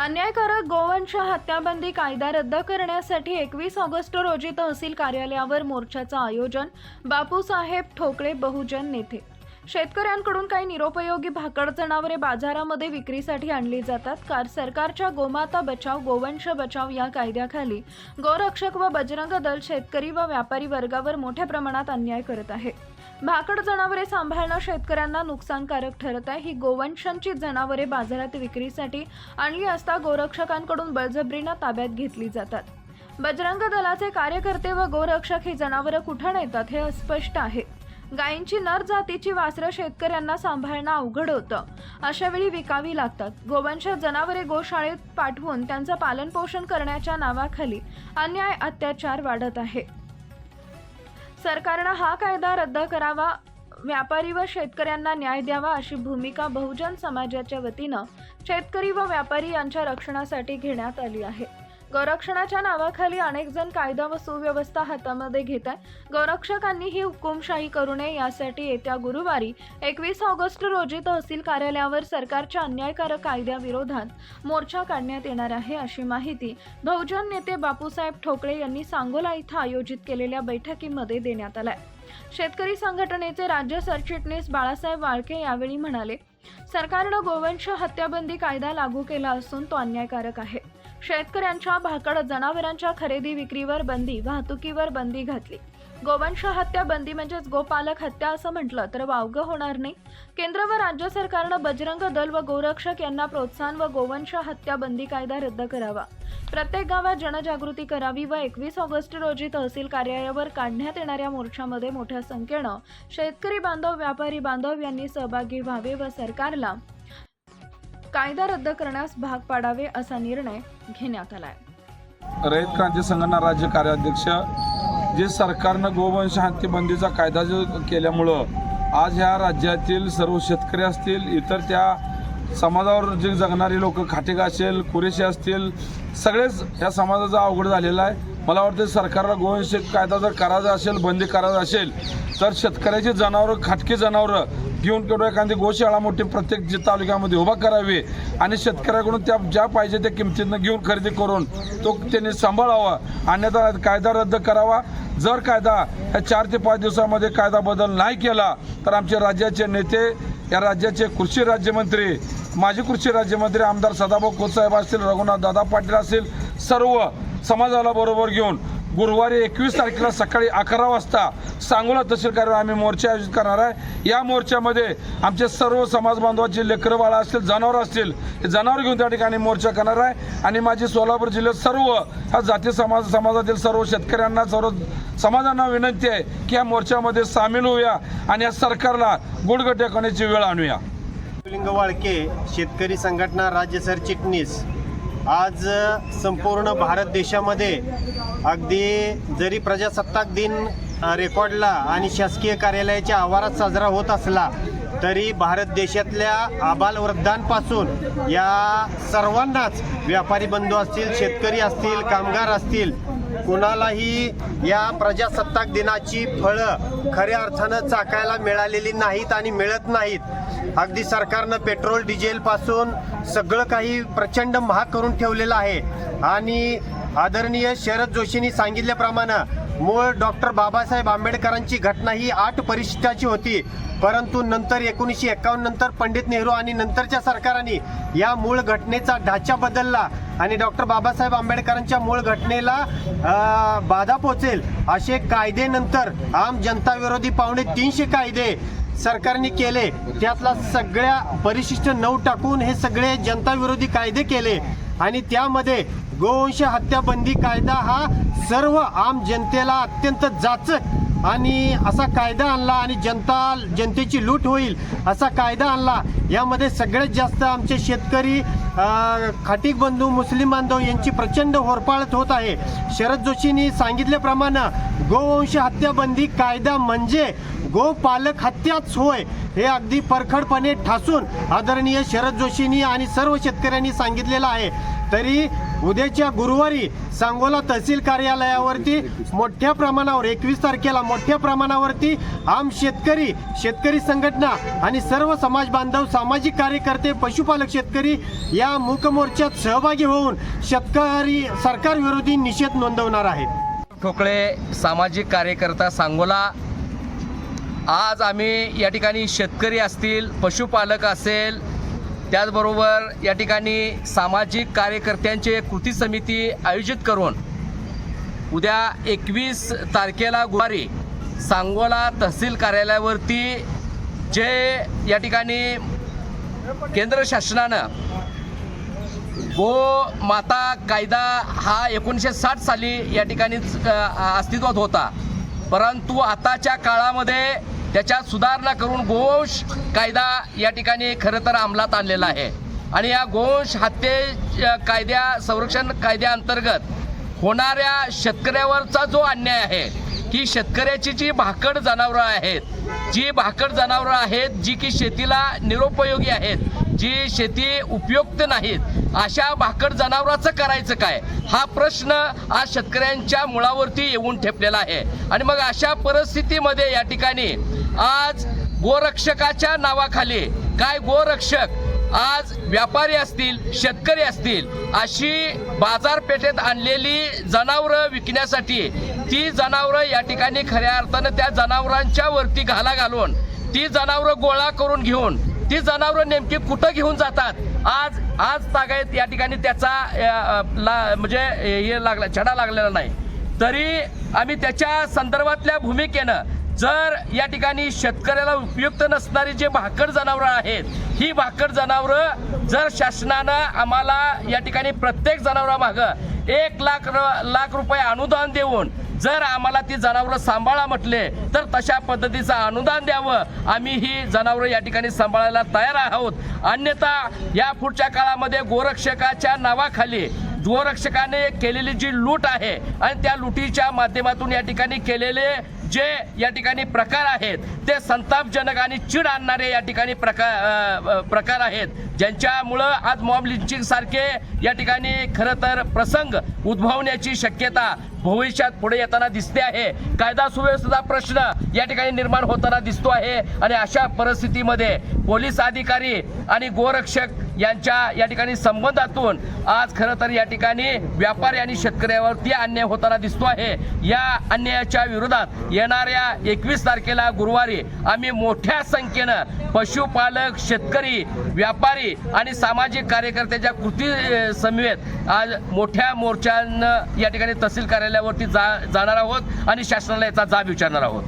अन्यायकारक गोवंश हत्याबंदी कायदा रद्द करण्यासाठी 21 ऑगस्ट रोजी तहसील कार्यालयावर मोर्चाचं आयोजन. बापूसाहेब ठोकळे बहुजन नेते. शेतकऱ्यांकडून काही निरुपयोगी भाकड जनावरे बाजारामध्ये विक्रीसाठी आणली जातात. सरकारच्या गोमाता बचाव गोवंश बचाव या कायद्याखाली गोरक्षक व बजरंग दल शेतकरी व व्यापारी वर्गावर मोठ्या प्रमाणात अन्याय करत आहे. भाकड जनावरे सांभाळणं शेतकऱ्यांना नुकसानकारक ठरत आहे. ही गोवंशांची जनावरे बाजारात विक्रीसाठी आणली असता गोरक्षकांकडून बळजबरीनं ताब्यात घेतली जातात. बजरंग दलाचे कार्यकर्ते व गोरक्षक ही जनावरं कुठं नेतात हे अस्पष्ट आहे. गायींची नर जातीची वासरं शेतकऱ्यांना सांभाळणं अवघड होतं. अशावेळी विकावी लागतात. गोवंश जनावरे गोशाळेत पाठवून त्यांचं पालनपोषण करण्याच्या नावाखाली अन्याय अत्याचार वाढत आहे. सरकारनं हा कायदा रद्द करावा, व्यापारी व शेतकऱ्यांना न्याय द्यावा अशी भूमिका बहुजन समाजाच्या वतीनं शेतकरी व व्यापारी यांच्या रक्षणासाठी घेण्यात आली आहे. गोरक्षणाच्या नावाखाली अनेक जण कायदा व सुव्यवस्था हातामध्ये घेत आहेत. गोरक्षकांनी ही हुकुमशाही करू नये यासाठी येत्या गुरुवारी 21 ऑगस्ट रोजी तहसील कार्यालयावर सरकारच्या अन्यायकारक कायद्याविरोधात मोर्चा काढण्यात येणार आहे अशी माहिती बहुजन नेते बापूसाहेब ठोकळे यांनी सांगोला इथं आयोजित केलेल्या बैठकीमध्ये देण्यात आलाय. शेतकरी संघटनेचे राज्य सरचिटणीस बाळासाहेब वाळके यावेळी म्हणाले, सरकारनं गोवंश हत्याबंदी कायदा लागू केला असून तो अन्यायकारक आहे. शेतकऱ्यांच्या भाकड जनावरांच्या खरेदी विक्रीवर बंदी, वाहतुकीवर बंदी घातली. गोवंश हत्या बंदी म्हणजेच गोपालक हत्या असं म्हटलं तर वावगं होणार नाही. केंद्र व राज्य सरकारनं बजरंग दल व गोरक्षक यांना प्रोत्साहन व गोवंश हत्या बंदी कायदा रद्द करावा. प्रत्येक गावात जनजागृती करावी व 21 ऑगस्ट रोजी तहसील कार्यालयावर काढण्यात येणाऱ्या मोर्चामध्ये मोठ्या संख्येनं शेतकरी बांधव, व्यापारी बांधव यांनी सहभागी व्हावे व सरकारला कायदा रद्द करण्यास भाग पाडावे असा निर्णय घेण्यात आलाय. रयत क्रांती संघटना राज्य कार्याध्यक्ष जे सरकारनं गोवंश हत्याबंदीचा कायदा जो केल्यामुळं आज ह्या राज्यातील सर्व शेतकरी असतील, इतर त्या समाजावर जे जगणारी लोक, खाटेका असेल, कुरेशी असतील, सगळेच ह्या समाजाचा अवघड झालेला आहे. मला वाटतं सरकारला गोवंश कायदा जर करायचा असेल, बंदी करायचा असेल तर शेतकऱ्याची जनावरं, खाटकी जनावरं घेऊन किंवा एखादी गोशाळा मोठी प्रत्येक तालुक्यामध्ये उभा करावी आणि शेतकऱ्याकडून त्या ज्या पाहिजे त्या किमतीनं घेऊन खरेदी करून तो त्यांनी सांभाळावा, अन्यथा कायदा रद्द करावा. जर कायदा ह्या 4 ते 5 दिवसामध्ये कायदा बदल नाही केला तर आमचे राज्याचे नेते, या राज्याचे कृषी राज्यमंत्री, माजी कृषी राज्यमंत्री आमदार सदाभाऊ खोतसाहेब असतील, रघुनाथ दादा पाटील असतील, सर्व समाजाला बरोबर घेऊन गुरुवारी 21 तारखेला सकाळी 11 वाजता सांगोला तहसील कार्यालयावर आम्ही मोर्चा आयोजित करणार आहे. या मोर्चामध्ये आमचे सर्व समाज बांधवाचे लेकरं बाळा असतील, जनावरं असतील, हे जनावर घेऊन त्या ठिकाणी मोर्चा करणार आहे. आणि माझी सोलापूर जिल्ह्यात सर्व ह्या जाती समाजातील सर्व शेतकऱ्यांना, सर्व समाजांना विनंती आहे की या मोर्चामध्ये सामील होऊया आणि या सरकारला गुडघे टेकवण्याची वेळ आणूया. लिंग वाळके, शेतकरी संघटना राज्य सरचिटणीस. आज संपूर्ण भारत देशामध्ये अगदी जरी प्रजासत्ताक दिन रेकॉर्डला आणि शासकीय कार्यालयाच्या आवारात साजरा होत असला तरी भारत देशातल्या आबालवृद्धांपासून या सर्वांनाच, व्यापारी बंधू असतील, शेतकरी असतील, कामगार असतील, कुणालाही या प्रजासत्ताक दिनाची फळं खऱ्या अर्थानं चाकायला मिळालेली नाहीत आणि मिळत नाहीत. अगदी सरकारनं पेट्रोल डिझेलपासून सगळं काही प्रचंड महाग करून ठेवलेलं आहे. आणि आदरणीय शरद जोशींनी सांगितल्याप्रमाणे मूळ डॉक्टर बाबासाहेब आंबेडकरांची घटना ही 8 परिशिष्टाची होती, परंतु नंतर 1951 नंतर पंडित नेहरू आणि नंतरच्या सरकारांनी या मूळ घटनेचा ढाचा बदलला आणि डॉक्टर बाबासाहेब आंबेडकरांच्या मूळ घटनेला बाधा पोचेल असे कायदे नंतर आम जनता विरोधी 350 कायदे सरकारने केले. त्यातला सगळ्या परिशिष्ट 9 टाकून हे सगळे जनता विरोधी कायदे केले आणि त्यामध्ये गोवंश हत्याबंदी कायदा हा सर्व आम जनतेला अत्यंत जाचक आणि असा कायदा आणला आणि जनतेची लूट होईल असा कायदा आणला. यामध्ये सगळ्यात जास्त आमचे शेतकरी, खाटीक बंधू, मुस्लिम बांधव यांची प्रचंड होरपाळत होत आहे. शरद जोशींनी सांगितल्याप्रमाणे गोवंश हत्याबंदी कायदा म्हणजे गोपालक हत्याच होय हे अगदी परखडपणे ठासून आदरणीय शरद जोशींनी आणि सर्व शेतकऱ्यांनी सांगितलेलं आहे. तरी उद्याच्या गुरुवारी सांगोला तहसील कार्यालयावरती मोठ्या प्रमाणावर 21 तारखेला मोठ्या प्रमाणावरती आम शेतकरी संघटना आणि सर्व समाज बांधव, सामाजिक कार्यकर्ते, पशुपालक शेतकरी या मूक मोर्चात सहभागी होऊन शेतकरी सरकार विरोधी निषेध नोंदवणार आहेत. ठोकळे, सामाजिक कार्यकर्ता, सांगोला. आज आम्ही या ठिकाणी शेतकरी असतील, पशुपालक असेल, त्याचबरोबर या ठिकाणी सामाजिक कार्यकर्त्यांचे कृती समिती आयोजित करून उद्या 21 तारखेला गुरुवारी सांगोला तहसील कार्यालयावरती जे या ठिकाणी केंद्र शासनानं गोमाता कायदा हा 1960 साली या ठिकाणी अस्तित्वात होता, परंतु आताच्या काळामध्ये त्याच्यात सुधारणा करून गोवंश कायदा या ठिकाणी खरं तर अंमलात आणलेला आहे. आणि या गोवंश हत्ये कायद्या संरक्षण कायद्याअंतर्गत होणाऱ्या शेतकऱ्यावरचा जो अन्याय आहे की शेतकऱ्याची जी भाकड जनावरं आहेत जी की शेतीला निरुपयोगी आहेत, जी शेती उपयुक्त नाहीत, अशा भाकड जनावराचं करायचं काय, हा प्रश्न आज शेतकऱ्यांच्या मुळावरती येऊन ठेपलेला आहे. आणि मग अशा परिस्थितीमध्ये या ठिकाणी आज गोरक्षकाच्या नावाखाली काय गोरक्षक आज व्यापारी असतील, शेतकरी असतील, अशी बाजारपेठेत आणलेली जनावरं विकण्यासाठी ती जनावरं या ठिकाणी खऱ्या अर्थानं त्या जनावरांच्या वरती घाला घालून ती जनावरं गोळा करून घेऊन ती जनावरं नेमकी कुठं घेऊन जातात आज तागायत या ठिकाणी त्याचा म्हणजे हे लागला छडा लागलेला नाही. तरी आम्ही त्याच्या संदर्भातल्या भूमिकेनं जर या ठिकाणी शेतकऱ्याला उपयुक्त नसणारी जे भाकड जनावरं आहेत, ही भाकड जनावरं जर शासनानं आम्हाला या ठिकाणी प्रत्येक जनावरामागं 1 लाख रुपये अनुदान देऊन जर आम्हाला ती जनावरं सांभाळा म्हटले तर तशा पद्धतीचं अनुदान द्यावं. आम्ही ही जनावरं या ठिकाणी सांभाळायला तयार आहोत. अन्यथा या पुढच्या काळामध्ये गोरक्षकाच्या नावाखाली गोरक्षकाने केलेली जी लूट आहे आणि त्या लुटीच्या माध्यमातून या ठिकाणी केलेले जे या ठिकाणी प्रकार आहेत ते संतापजनक आणि चीड आणणारे या ठिकाणी प्रकार आहेत, ज्यांच्यामुळं आज मॉब लिंचिंग सारखे या ठिकाणी खरं तर प्रसंग उद्भवण्याची शक्यता भविष्यात पुढे येताना दिसते आहे. कायदा सुव्यवस्थेचा प्रश्न या ठिकाणी निर्माण होताना दिसतो आहे. आणि अशा परिस्थितीमध्ये पोलीस अधिकारी आणि गोरक्षक यांच्या या ठिकाणी संबंधातून आज खरं तर या ठिकाणी व्यापारी आणि शेतकऱ्यावरती अन्याय होताना दिसतो आहे. या अन्यायाच्या विरोधात येणाऱ्या 21 तारखेला गुरुवारी आम्ही मोठ्या संख्येनं पशुपालक, शेतकरी, व्यापारी आणि सामाजिक कार्यकर्त्याच्या कृती समवेत आज मोठ्या मोर्चानं या ठिकाणी तहसील कार्यालयावरती जाणार आहोत आणि शासनाला याचा जाब विचारणार आहोत.